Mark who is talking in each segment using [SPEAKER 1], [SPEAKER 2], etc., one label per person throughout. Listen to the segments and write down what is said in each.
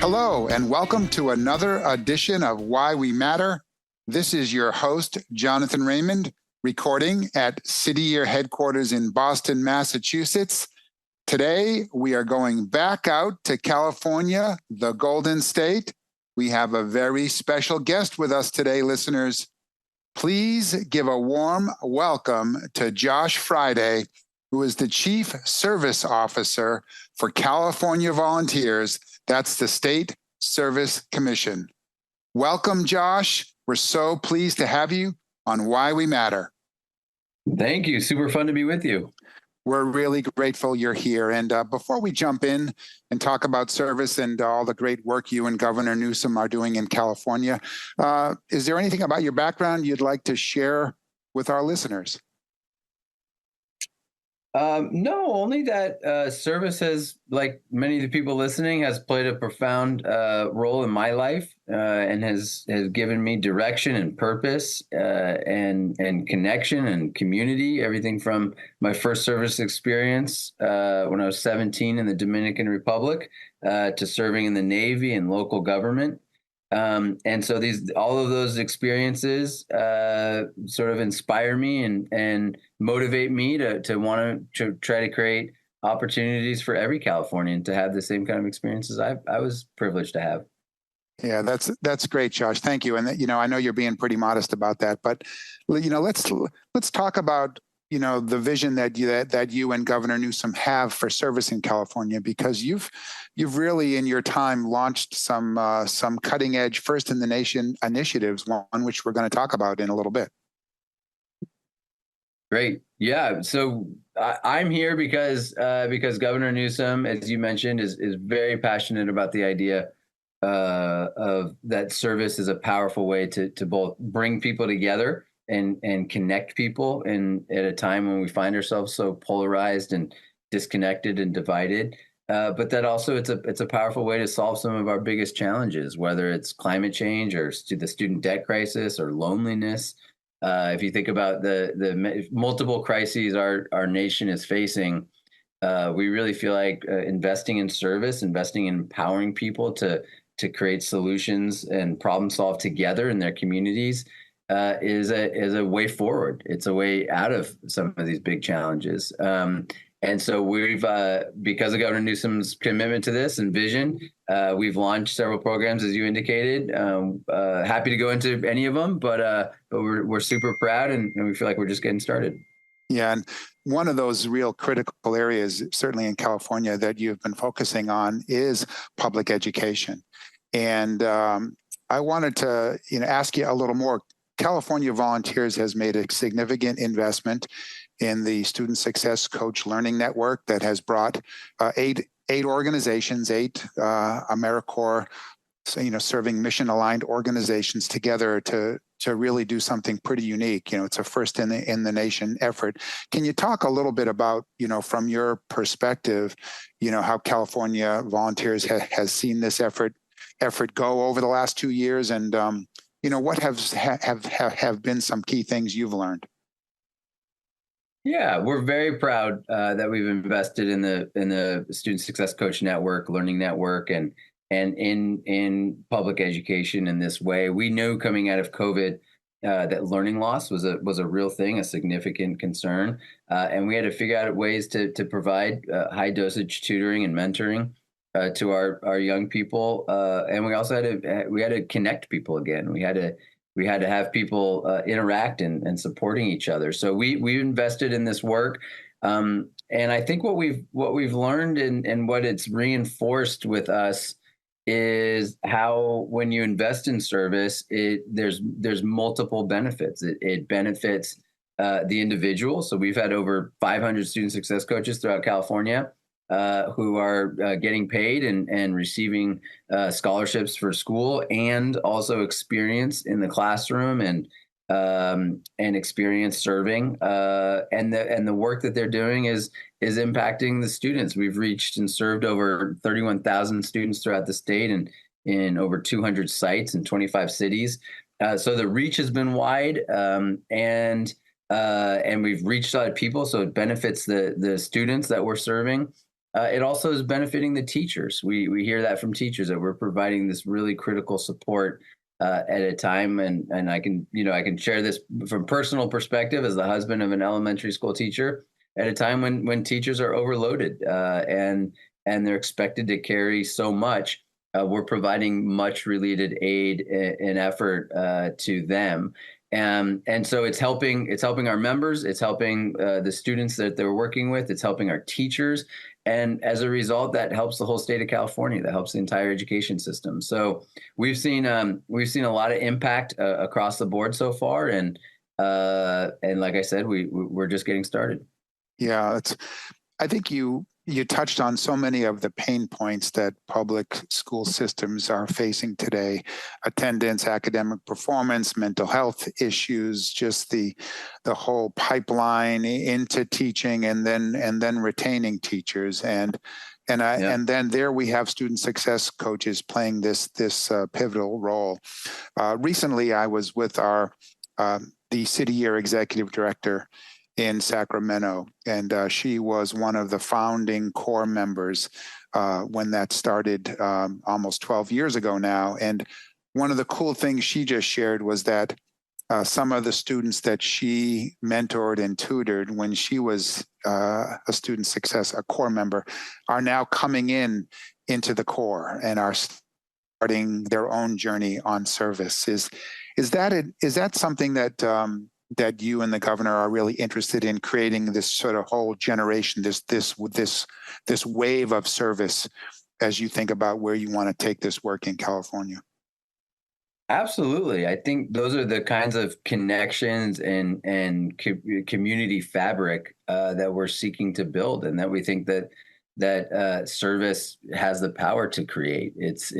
[SPEAKER 1] Hello, and welcome to another edition of Why We Matter. This is your host, Jonathan Raymond, recording at City Year headquarters in Boston, Massachusetts. Today, we are going back out to California, the Golden State. We have a very special guest with us today, listeners. Please give a warm welcome to Josh Fryday, who is the Chief Service Officer for California Volunteers. That's the State Service Commission. Welcome, Josh. We're so pleased to have you on Why We Matter.
[SPEAKER 2] Thank you. Super fun to be with you.
[SPEAKER 1] We're really grateful you're here. And before we jump in and talk about service and all the great work you and Governor Newsom are doing in California, is there anything about your background you'd like to share with our listeners?
[SPEAKER 2] No, only that service has, like many of the people listening, has played a profound role in my life and has given me direction and purpose and connection and community. Everything from my first service experience when I was 17 in the Dominican Republic to serving in the Navy and local government. And so all of those experiences sort of inspire me and motivate me to want to try to create opportunities for every Californian to have the same kind of experiences I was privileged to have.
[SPEAKER 1] Yeah, that's great, Josh. Thank you. And I know you're being pretty modest about that, but let's talk about the vision that you and Governor Newsom have for service in California, because you've really in your time launched some cutting edge, first in the nation initiatives, one which we're going to talk about in a little bit.
[SPEAKER 2] Great. Yeah. So I'm here because Governor Newsom, as you mentioned, is very passionate about the idea of that service is a powerful way to both bring people together and connect people at a time when we find ourselves so polarized and disconnected and divided. But that also it's a powerful way to solve some of our biggest challenges, whether it's climate change or the student debt crisis or loneliness. If you think about the multiple crises our nation is facing, we really feel like investing in service, investing in empowering people to create solutions and problem solve together in their communities is a way forward. It's a way out of some of these big challenges. And so we've, because of Governor Newsom's commitment to this and vision, we've launched several programs, as you indicated. Happy to go into any of them, but we're super proud and we feel like we're just getting started.
[SPEAKER 1] Yeah, and one of those real critical areas, certainly in California, that you've been focusing on is public education. And I wanted to ask you a little more. California Volunteers has made a significant investment in the Student Success Coach Learning Network that has brought eight organizations, AmeriCorps, serving mission-aligned organizations together to really do something pretty unique. It's a first in the nation effort. Can you talk a little bit about, from your perspective, how California Volunteers has seen this effort go over the last 2 years, and what have been some key things you've learned?
[SPEAKER 2] Yeah, we're very proud that we've invested in the Student Success Coach Network, Learning Network, and in public education in this way. We knew coming out of COVID that learning loss was a real thing, a significant concern, and we had to figure out ways to provide high dosage tutoring and mentoring to our young people, and we also had to connect people again. We had to have people interact and supporting each other. So we invested in this work, and I think what we've learned and what it's reinforced with us is how when you invest in service, there's multiple benefits. It benefits the individual. So we've had over 500 student success coaches throughout California who are getting paid and receiving scholarships for school, and also experience in the classroom and experience serving. And the work that they're doing is impacting the students. We've reached and served over 31,000 students throughout the state and in over 200 sites in 25 cities. So the reach has been wide, and we've reached a lot of people. So it benefits the students that we're serving. It also is benefiting the teachers. We hear that from teachers that we're providing this really critical support at a time, and I can I can share this from personal perspective as the husband of an elementary school teacher at a time when teachers are overloaded and they're expected to carry so much. We're providing much needed aid and effort to them. And so it's helping our members, it's helping the students that they're working with, it's helping our teachers, and as a result, that helps the whole state of California. That helps the entire education system. So we've seen a lot of impact across the board so far, and like I said, we're just getting started.
[SPEAKER 1] Yeah, I think you touched on so many of the pain points that public school systems are facing today: attendance, academic performance, mental health issues, just the whole pipeline into teaching, and then retaining teachers.
[SPEAKER 2] Yeah.
[SPEAKER 1] And then there we have student success coaches playing this pivotal role. Recently, I was with the city year executive director in Sacramento, and she was one of the founding core members when that started almost 12 years ago now. And one of the cool things she just shared was that some of the students that she mentored and tutored when she was a a core member, are now coming into the core and are starting their own journey on service. Is that something that you and the governor are really interested in, creating this sort of whole generation, this wave of service, as you think about where you want to take this work in California?
[SPEAKER 2] Absolutely. I think those are the kinds of connections and community fabric that we're seeking to build, and that we think that service has the power to create. It's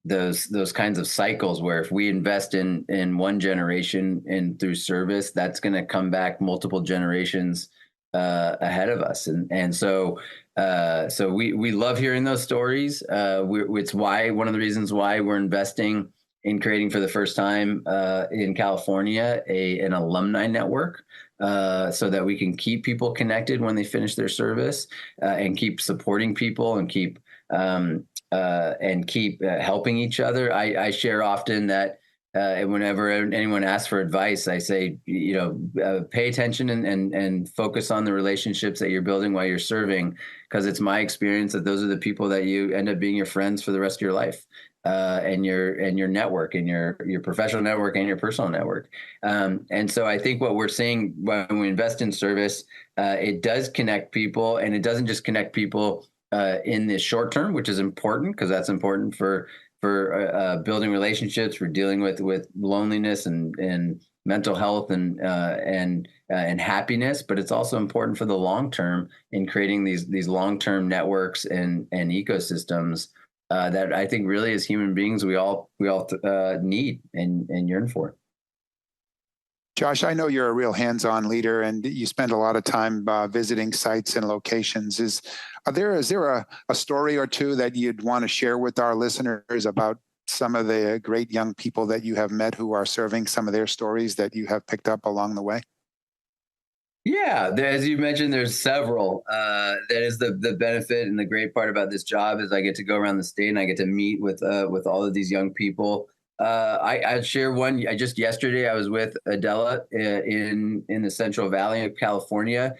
[SPEAKER 2] those kinds of cycles where if we invest in one generation and through service, that's going to come back multiple generations ahead of us, so we love hearing those stories. It's why one of the reasons why we're investing in creating for the first time in California an alumni network, so that we can keep people connected when they finish their service, and keep supporting people and keep helping each other. I share often that whenever anyone asks for advice, I say, pay attention and focus on the relationships that you're building while you're serving, because it's my experience that those are the people that you end up being your friends for the rest of your life, and your network, and your professional network and your personal network. And so I think what we're seeing when we invest in service, it does connect people, and it doesn't just connect people in the short term, which is important because that's important for building relationships, for dealing with loneliness and mental health and happiness. But it's also important for the long term in creating these long term networks and ecosystems that I think really as human beings we all need and yearn for.
[SPEAKER 1] Josh, I know you're a real hands-on leader, and you spend a lot of time visiting sites and locations. Is there a story or two that you'd want to share with our listeners about some of the great young people that you have met who are serving, some of their stories that you have picked up along the way?
[SPEAKER 2] Yeah, as you mentioned, there's several. That is the benefit and the great part about this job is I get to go around the state and I get to meet with all of these young people. I'd share one. Just yesterday I was with Adela in the Central Valley of California.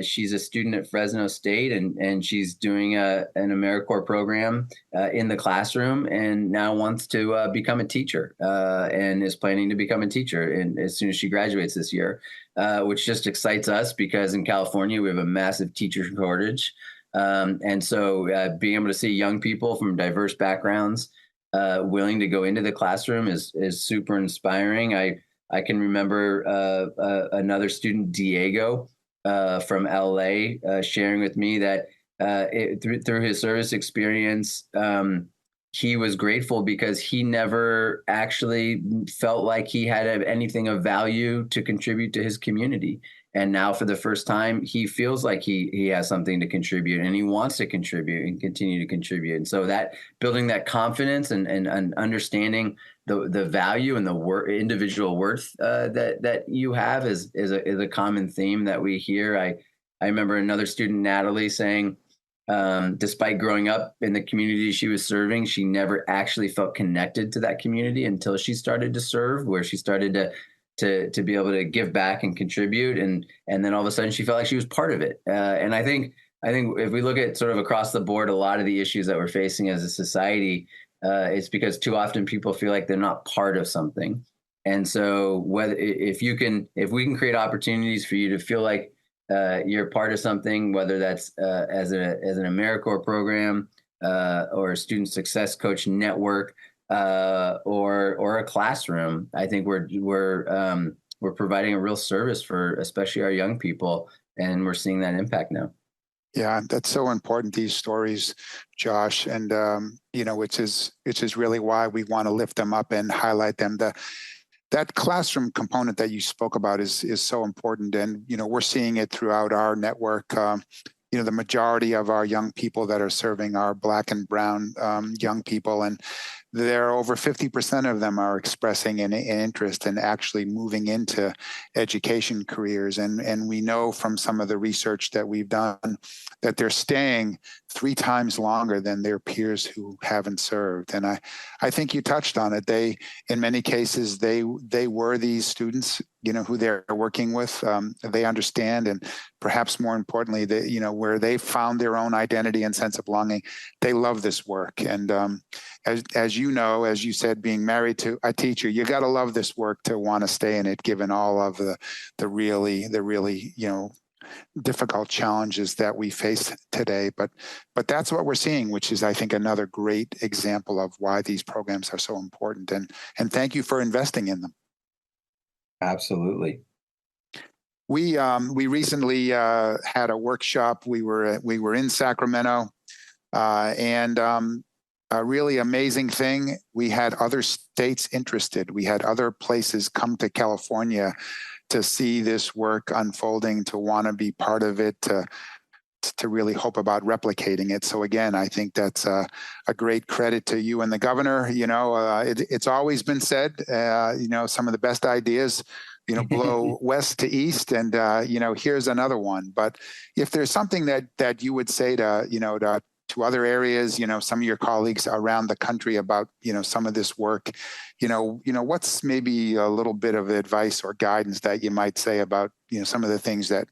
[SPEAKER 2] She's a student at Fresno State, and she's doing an AmeriCorps program in the classroom, and now wants to become a teacher, and is planning to become a teacher as soon as she graduates this year, which just excites us because in California we have a massive teacher shortage, and so being able to see young people from diverse backgrounds willing to go into the classroom is super inspiring. I can remember another student, Diego, from LA, sharing with me that through his service experience, he was grateful because he never actually felt like he had anything of value to contribute to his community. And now for the first time, he feels like he has something to contribute, and he wants to contribute and continue to contribute. And so that building that confidence and understanding the value and the individual worth that you have is a common theme that we hear. I remember another student, Natalie, saying, despite growing up in the community she was serving, she never actually felt connected to that community until she started to serve, where she started to be able to give back and contribute, and then all of a sudden she felt like she was part of it. And I think if we look at sort of across the board, a lot of the issues that we're facing as a society, it's because too often people feel like they're not part of something. And so, if we can create opportunities for you to feel like you're part of something, whether that's as an AmeriCorps program or a student success coach network or a classroom, I think we're providing a real service for especially our young people, and we're seeing that impact now.
[SPEAKER 1] Yeah, that's so important, these stories, Josh, and which is really why we want to lift them up and highlight them. That classroom component that you spoke about is so important, and we're seeing it throughout our network. The majority of our young people that are serving are Black and Brown young people, and there are over 50% of them are expressing an interest in actually moving into education careers. And we know from some of the research that we've done that they're staying 3 times longer than their peers who haven't served. And I think you touched on it. In many cases, they were these students, who they're working with. They understand, and perhaps more importantly, where they found their own identity and sense of belonging, they love this work. And as you said, being married to a teacher, you got to love this work to want to stay in it, given all of the really difficult challenges that we face today. But that's what we're seeing, which is, I think, another great example of why these programs are so important. And thank you for investing in them.
[SPEAKER 2] Absolutely.
[SPEAKER 1] We recently had a workshop. We were in Sacramento, and a really amazing thing. We had other states interested. We had other places come to California to see this work unfolding, to want to be part of it, to really hope about replicating it. So again, I think that's a great credit to you and the governor. It's always been said, some of the best ideas, blow west to east, and here's another one. But if there's something that you would say to other areas, some of your colleagues around the country about, some of this work, what's maybe a little bit of advice or guidance that you might say about, some of the things that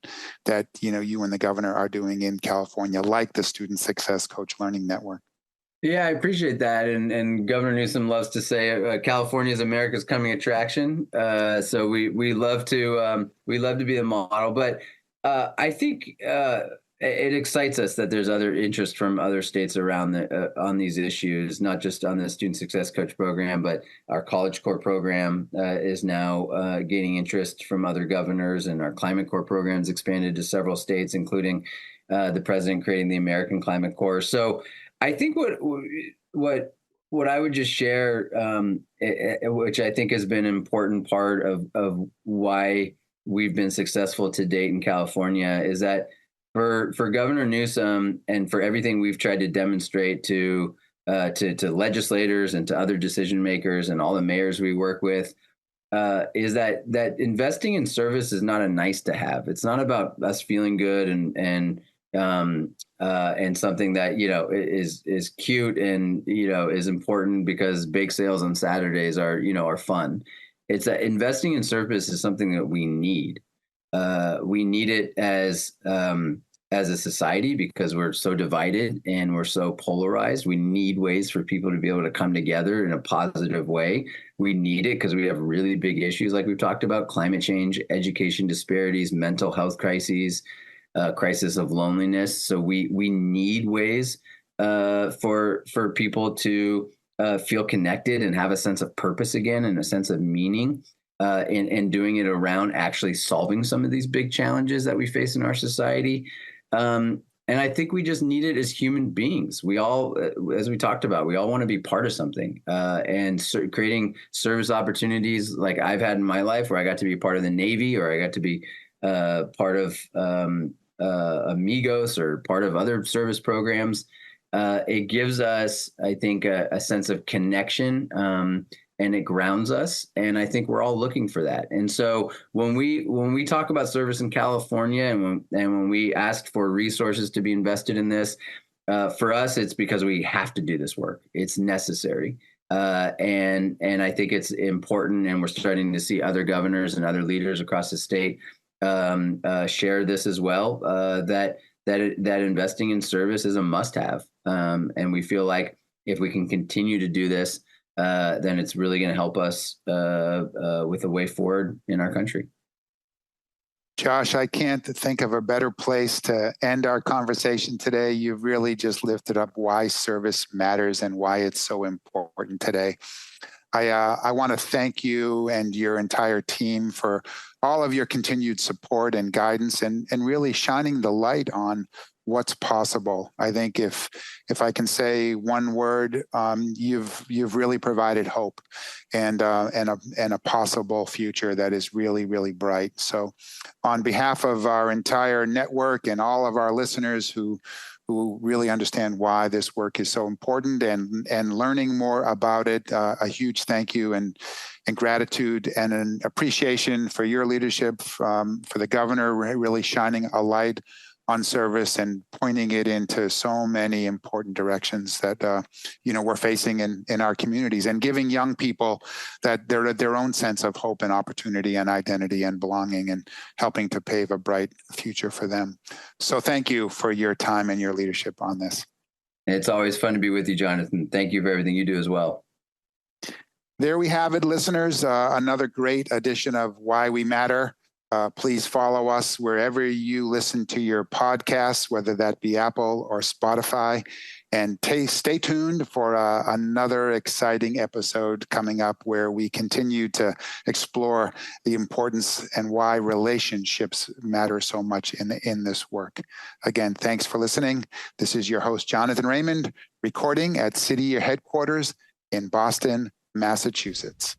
[SPEAKER 1] you and the governor are doing in California, like the Student Success Coach Learning Network?
[SPEAKER 2] Yeah, I appreciate that. And Governor Newsom loves to say California is America's coming attraction. So we love to be the model. But I think it excites us that there's other interest from other states around on these issues, not just on the Student Success Coach program, but our College Corps program is now gaining interest from other governors, and our Climate Corps programs expanded to several states, including the president creating the American Climate Corps. So I think what I would just share, which I think has been an important part of why we've been successful to date in California, is that for Governor Newsom and for everything we've tried to demonstrate to legislators and to other decision makers and all the mayors we work with, is that investing in service is not a nice to have. It's not about us feeling good and something that is cute and is important because bake sales on Saturdays are fun. It's that investing in service is something that we need. We need it as a society because we're so divided and we're so polarized. We need ways for people to be able to come together in a positive way. We need it because we have really big issues like we've talked about: climate change, education disparities, mental health crises, crisis of loneliness. So we need ways for people to feel connected and have a sense of purpose again and a sense of meaning. And doing it around actually solving some of these big challenges that we face in our society. And I think we just need it as human beings. We all, as we talked about, we all want to be part of something. And creating service opportunities like I've had in my life, where I got to be part of the Navy, or I got to be part of Amigos, or part of other service programs. It gives us, I think, a sense of connection and it grounds us. And I think we're all looking for that. And so when we talk about service in California, and when we ask for resources to be invested in this, for us, it's because we have to do this work. It's necessary. And I think it's important, and we're starting to see other governors and other leaders across the state share this as well. That investing in service is a must-have, and we feel like if we can continue to do this, then it's really going to help us with a way forward in our country.
[SPEAKER 1] Josh, I can't think of a better place to end our conversation today. You've really just lifted up why service matters and why it's so important today. I want to thank you and your entire team for all of your continued support and guidance, and really shining the light on what's possible. I think if I can say one word, you've really provided hope and a possible future that is really, really bright. So on behalf of our entire network and all of our listeners who really understand why this work is so important and learning more about it, a huge thank you and gratitude and an appreciation for your leadership, for the governor really shining a light on service and pointing it into so many important directions that we're facing in our communities, and giving young people that their own sense of hope and opportunity and identity and belonging, and helping to pave a bright future for them. So thank you for your time and your leadership on this.
[SPEAKER 2] It's always fun to be with you, Jonathan. Thank you for everything you do as well.
[SPEAKER 1] There we have it, listeners. Another great edition of Why We Matter. Please follow us wherever you listen to your podcasts, whether that be Apple or Spotify. And stay tuned for another exciting episode coming up, where we continue to explore the importance and why relationships matter so much in this work. Again, thanks for listening. This is your host, Jonathan Raymond, recording at City Headquarters in Boston, Massachusetts.